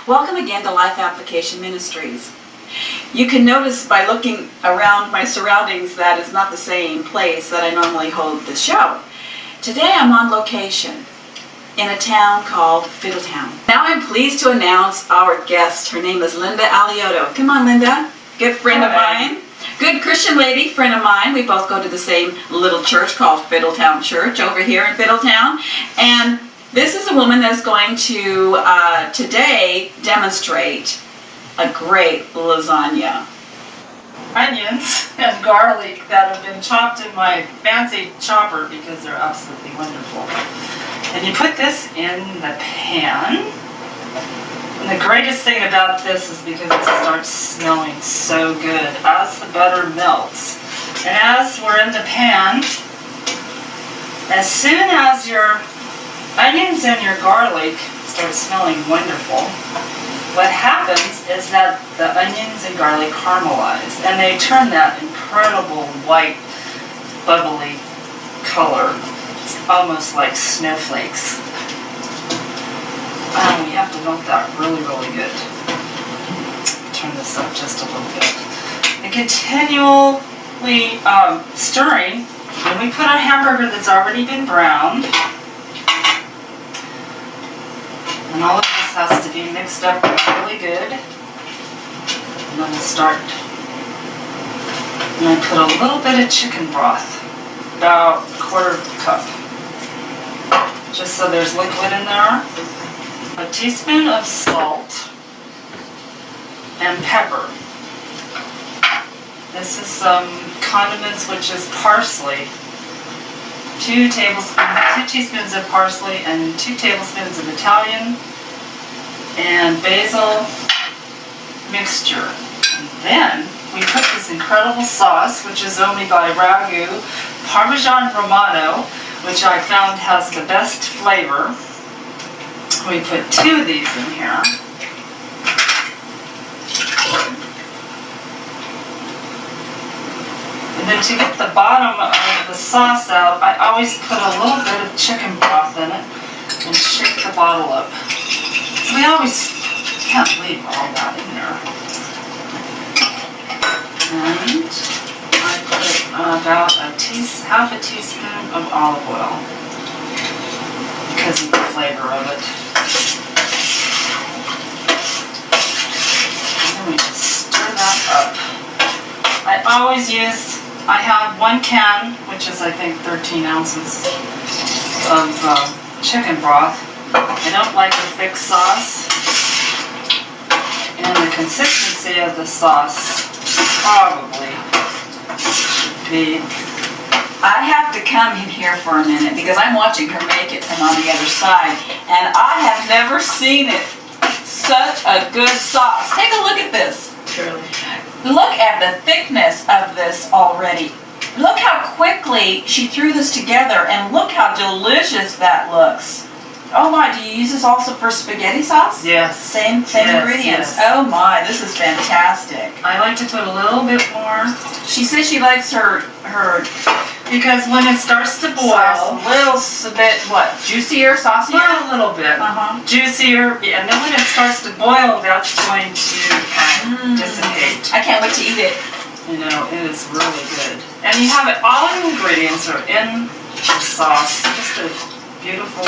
Welcome again to Life Application Ministries. You can notice by looking around my surroundings that it's not the same place that I normally hold the show. Today I'm on location in a town called Fiddletown. Now I'm pleased to announce our guest. Her name is Linda Alioto. Come on, Linda. Good friend of mine. Good Christian lady, friend of mine. We both go to the same little church called Fiddletown Church over here in Fiddletown. And this is a woman that's going to today demonstrate a great lasagna. Onions and garlic that have been chopped in my fancy chopper because they're absolutely wonderful. And you put this in the pan. And the greatest thing about this is because it starts smelling so good as the butter melts. And as we're in the pan, as soon as your onions and your garlic start smelling wonderful, what happens is that the onions and garlic caramelize and they turn that incredible white, bubbly color. It's almost like snowflakes. You have to melt that really, really good. Turn this up just a little bit. And continually stirring. When we put a hamburger that's already been browned, and all of this has to be mixed up really good. And then we'll start. And I put a little bit of chicken broth, about a quarter cup, just so there's liquid in there. A teaspoon of salt and pepper. This is some condiments, which is parsley. 2 teaspoons of parsley and 2 tablespoons of Italian and basil mixture. And then we put this incredible sauce, which is only by Ragu, Parmesan Romano, which I found has the best flavor. We put 2 of these in here. And then to get the bottom of the sauce out, I always put a little bit of chicken broth in it and shake the bottle up. So we always can't leave all that in there. And I put about half a teaspoon of olive oil because of the flavor of it. And then we just stir that up. I have 1 can, which is I think 13 ounces of chicken broth. I don't like a thick sauce. And the consistency of the sauce probably should be... I have to come in here for a minute because I'm watching her make it from on the other side, and I have never seen it. Such a good sauce. Take a look at this. Truly. Look at the thickness of this already. Look how quickly she threw this together, and look how delicious that looks. Oh my, do you use this also for spaghetti sauce? Yes. Same ingredients. Yes. Oh my, this is fantastic. I like to put a little bit more. She says she likes her Because when it starts to boil, sauce a little bit, what, juicier, saucier? well, a little bit. Juicier, and then when it starts to boil, that's going to dissipate. I can't wait to eat it. You know, it is really good. And you have it, all the ingredients are in the sauce. Just a beautiful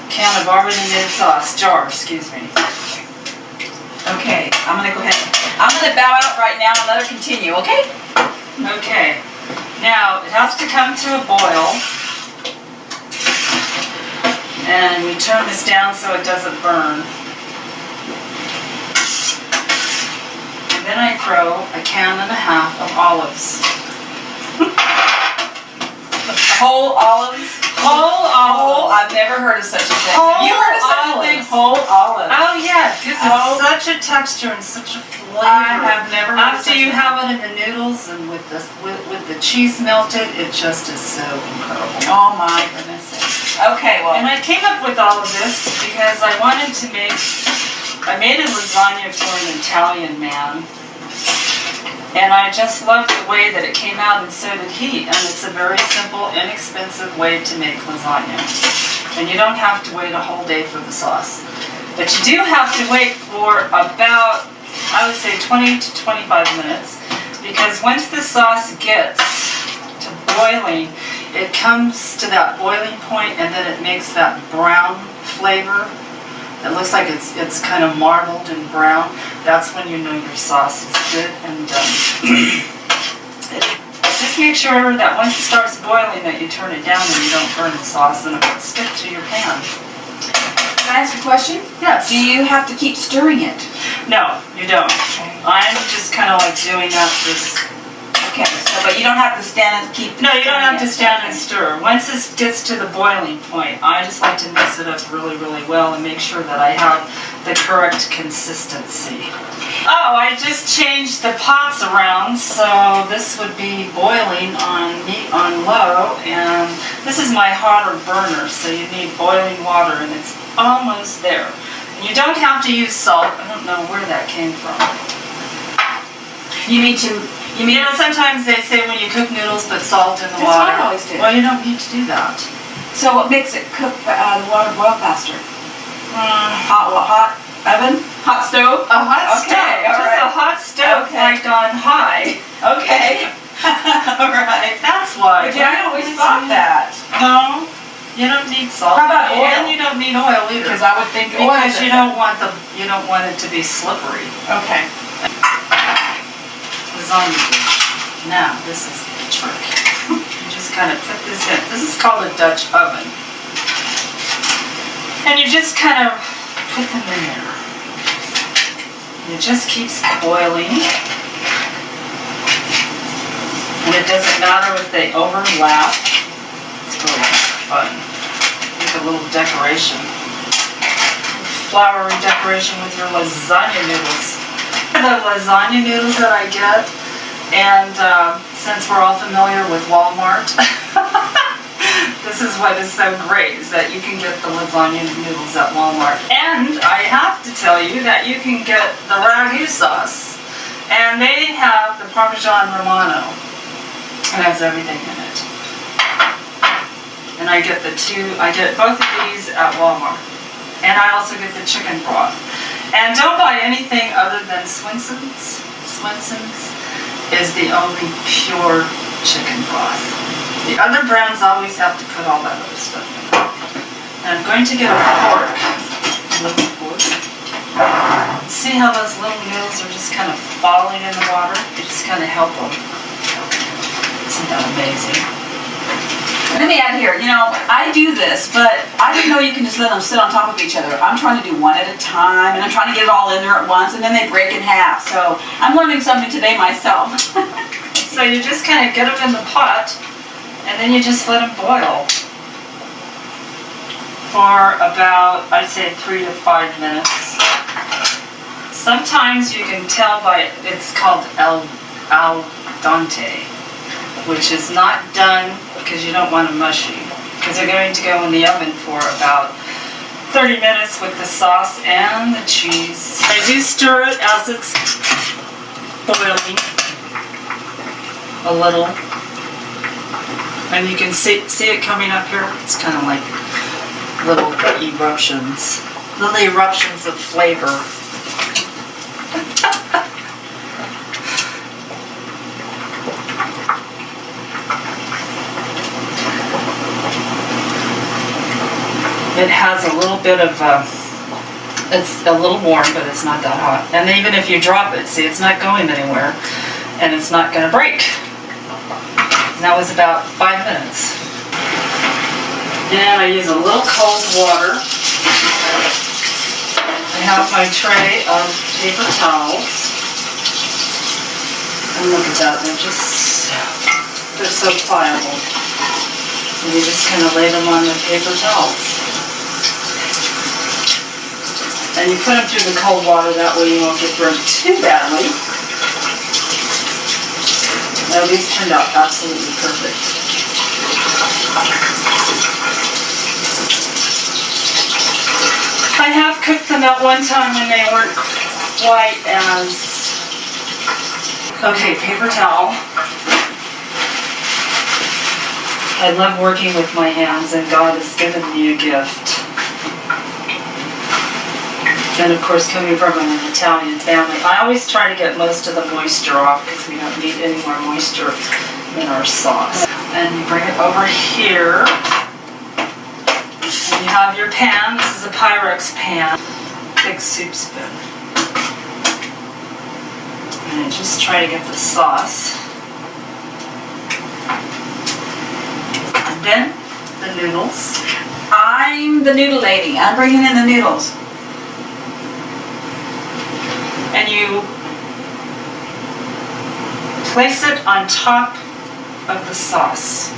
can of already made jar, excuse me. Okay, I'm going to go ahead. I'm going to bow out right now and let her continue, okay? Okay. Now, it has to come to a boil. And we turn this down so it doesn't burn. And then I throw a 1.5 cans of olives. Whole olives? Whole olives. I've never heard of such a thing. Have you heard of such a thing? Whole olives. Oh yeah, it gives it such a texture and such a flavor. I have never heard of such a thing. After you have it in the noodles and with the cheese melted, it just is so incredible. Oh my goodness. Okay, well. And I came up with all of this because I wanted to I made a lasagna for an Italian man. And I just loved the way that it came out, and so did he. And it's a very simple, inexpensive way to make lasagna. And you don't have to wait a whole day for the sauce. But you do have to wait for about, I would say 20 to 25 minutes, because once the sauce gets to boiling, it comes to that boiling point and then it makes that brown flavor. It looks like it's kind of marbled and brown. That's when you know your sauce is good and done. Just make sure that once it starts boiling that you turn it down and you don't burn the sauce and it won't stick to your pan. Can I ask a question? Yes. Do you have to keep stirring it? No, you don't. I'm just kind of like doing that this. Okay, so, but you don't have to stand and keep. No, you don't have to stand and Okay. stir. Once this gets to the boiling point, I just like to mix it up really, really well and make sure that I have the correct consistency. Oh, I just changed the pots around, so this would be boiling on low, and this is my hotter burner, so you need boiling water, and it's almost there. And you don't have to use salt. I don't know where that came from. You need to. You know, sometimes they say when you cook noodles, put salt in the That's water. what I always do. Well, you don't need to do that. So what makes it cook the water boil faster? Hot oven? Hot stove? A hot Okay, stove. all Just right. a hot stove, Okay. like on high. Okay. All right. That's why. But yeah, I always thought that. No, you don't need salt. How about oil? And you don't need oil either. Because I would think oil. Because you don't want it to be slippery. Okay. Lasagna. Now, this is the trick. You just kind of put this in. This is called a Dutch oven. And you just kind of put them in there. And it just keeps boiling. And it doesn't matter if they overlap. It's really fun. Make a little decoration. Flowery decoration with your lasagna noodles. The lasagna noodles that I get, and since we're all familiar with Walmart, this is what is so great, is that you can get the lasagna noodles at Walmart. And I have to tell you that you can get the ragu sauce, and they have the Parmesan Romano. It has everything in it. And I get both of these at Walmart. And I also get the chicken broth. And don't buy anything other than Swenson's. Swenson's is the only pure chicken broth. The other brands always have to put all that other stuff in. And I'm going to get a fork. Little fork. See how those little noodles are just kind of falling in the water? You just kind of help them. Isn't that amazing? Let me add here, I do this, but I didn't know you can just let them sit on top of each other. I'm trying to do one at a time, and I'm trying to get it all in there at once, and then they break in half. So I'm learning something today myself. So you just kind of get them in the pot, and then you just let them boil for about, I'd say 3 to 5 minutes. Sometimes you can tell by, it's called al dente, which is not done because you don't want them mushy, because they're going to go in the oven for about 30 minutes with the sauce and the cheese. I do stir it as it's boiling a little, and you can see it coming up here. It's kind of like little eruptions of flavor. It has a little bit of, it's a little warm, but it's not that hot. And even if you drop it, see, it's not going anywhere, and it's not going to break. And that was about 5 minutes. And I use a little cold water. I have my tray of paper towels. And look at that, they're so pliable. And you just kind of lay them on the paper towels. And you put them through the cold water, that way you won't get burned too badly. Now these turned out absolutely perfect. I have cooked them at one time when they weren't quite as... Okay, paper towel. I love working with my hands, and God has given me a gift. And of course, coming from an Italian family, I always try to get most of the moisture off because we don't need any more moisture in our sauce. And you bring it over here. And you have your pan. This is a Pyrex pan. Big soup spoon. And you just try to get the sauce. And then the noodles. I'm the noodle lady. I'm bringing in the noodles. And you place it on top of the sauce.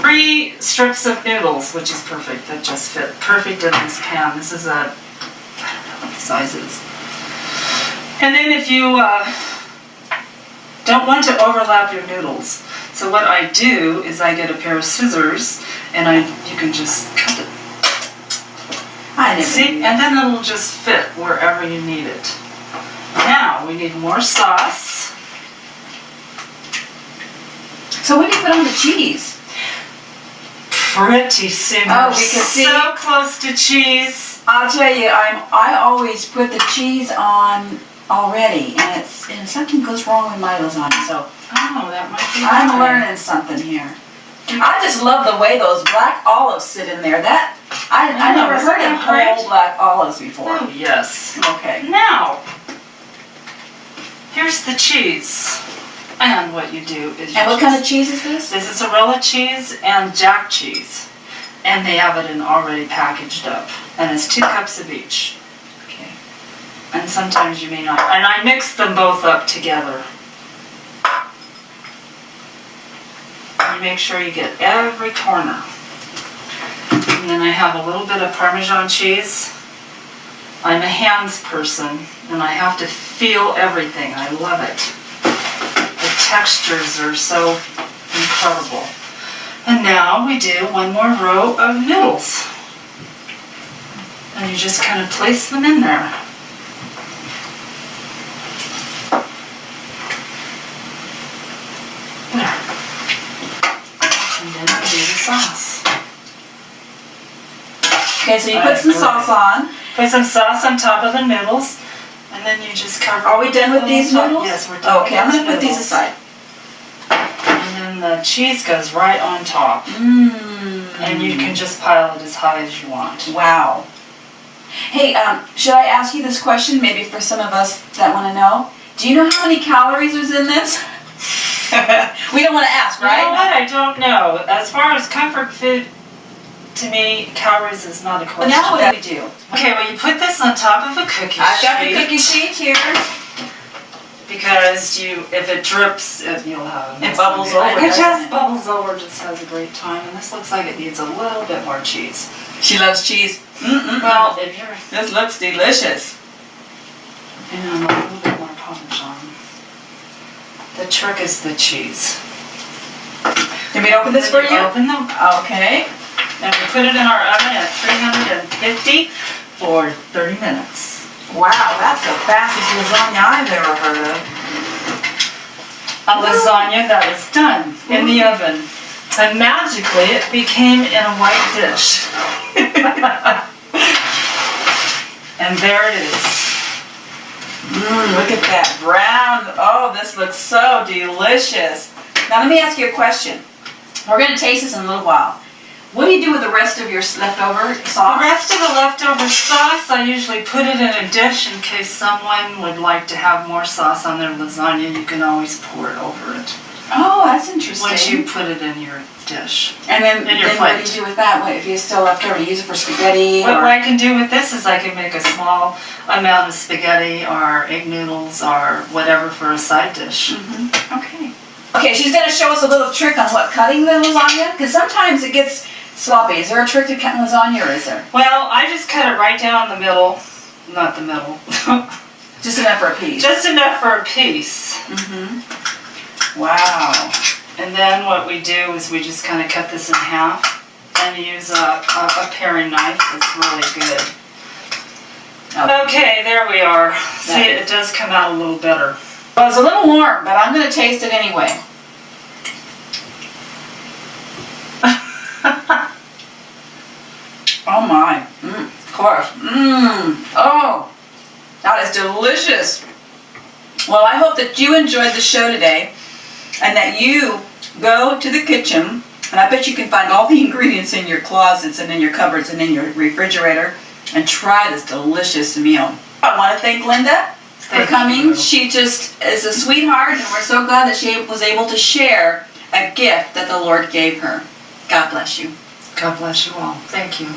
3 strips of noodles, which is perfect. That just fit perfect in this pan. This is I don't know what the size is. And then if you don't want to overlap your noodles, so what I do is I get a pair of scissors and you can just cut it. See, and then it'll just fit wherever you need it. Now we need more sauce. So what do you put on the cheese? Pretty soon. Oh, We're because so close to cheese. I'll tell you, I always put the cheese on already, and something goes wrong with my lasagna. So that might be. I'm learning something here. I just love the way those black olives sit in there. I never heard of whole black olives before. Oh yes. Okay. Now, here's the cheese. And what you do is And what kind of cheese is this? This is Arilla cheese and Jack cheese. And they have it in already packaged up. And it's 2 cups of each. Okay. And sometimes you may not. And I mix them both up together. You make sure you get every corner. And then I have a little bit of Parmesan cheese. I'm a hands person, and I have to feel everything. I love it. The textures are so incredible. And now we do one more row of noodles. And you just kind of place them in there. There. And then I do the sauce. Okay, so you put some sauce on. Put some sauce on top of the noodles, and then you just cover. Are we done with these noodles? Yes, we're done. Okay, I'm going to put these aside. And then the cheese goes right on top. And you can just pile it as high as you want. Wow. Hey, should I ask you this question, maybe for some of us that want to know? Do you know how many calories is in this? We don't want to ask, right? You know what? I don't know. As far as comfort food, to me, calories is not a question. Now what do we do? Okay, well you put this on top of a cookie sheet. I've got the cookie sheet here. Because if it drips, you'll have a mess. It bubbles over, It doesn't just it? bubbles over, just has a great time. And this looks like it needs a little bit more cheese. She loves cheese. Well, if you're... This looks delicious. And a little bit more Parmesan. The trick is the cheese. Can we open this for you? Open them. Okay. And we put it in our oven at 350 for 30 minutes. Wow, that's the fastest lasagna I've ever heard of. A lasagna that is done in the oven. And magically it became in a white dish. And there it is. Look at that brown. Oh, this looks so delicious. Now let me ask you a question. We're going to taste this in a little while. What do you do with the rest of your leftover sauce? The rest of the leftover sauce, I usually put it in a dish in case someone would like to have more sauce on their lasagna. You can always pour it over it. Oh, that's interesting. Once you put it in your dish. And then in your what plate. do you do with that? What, if you still left over, use it for spaghetti? What or? I can do with this is I can make a small amount of spaghetti or egg noodles or whatever for a side dish. Okay. Okay, she's going to show us a little trick on what, cutting the lasagna? Because sometimes it gets sloppy. Is there a trick to cutting lasagna, or is there? Well, I just cut it right down the middle. Not the middle. Just enough for a piece. Just enough for a piece. Wow. And then what we do is we just kind of cut this in half and use a paring knife. That's really good. Okay, there we are. See, it does come out a little better. Well, it's a little warm, but I'm going to taste it anyway. Oh my. course. Oh, that is delicious. Well, I hope that you enjoyed the show today and that you go to the kitchen, and I bet you can find all the ingredients in your closets and in your cupboards and in your refrigerator, and try this delicious meal. I want to thank Linda for coming. She just is a sweetheart, and we're so glad that she was able to share a gift that the Lord gave her. God bless you. God bless you all. Thank you.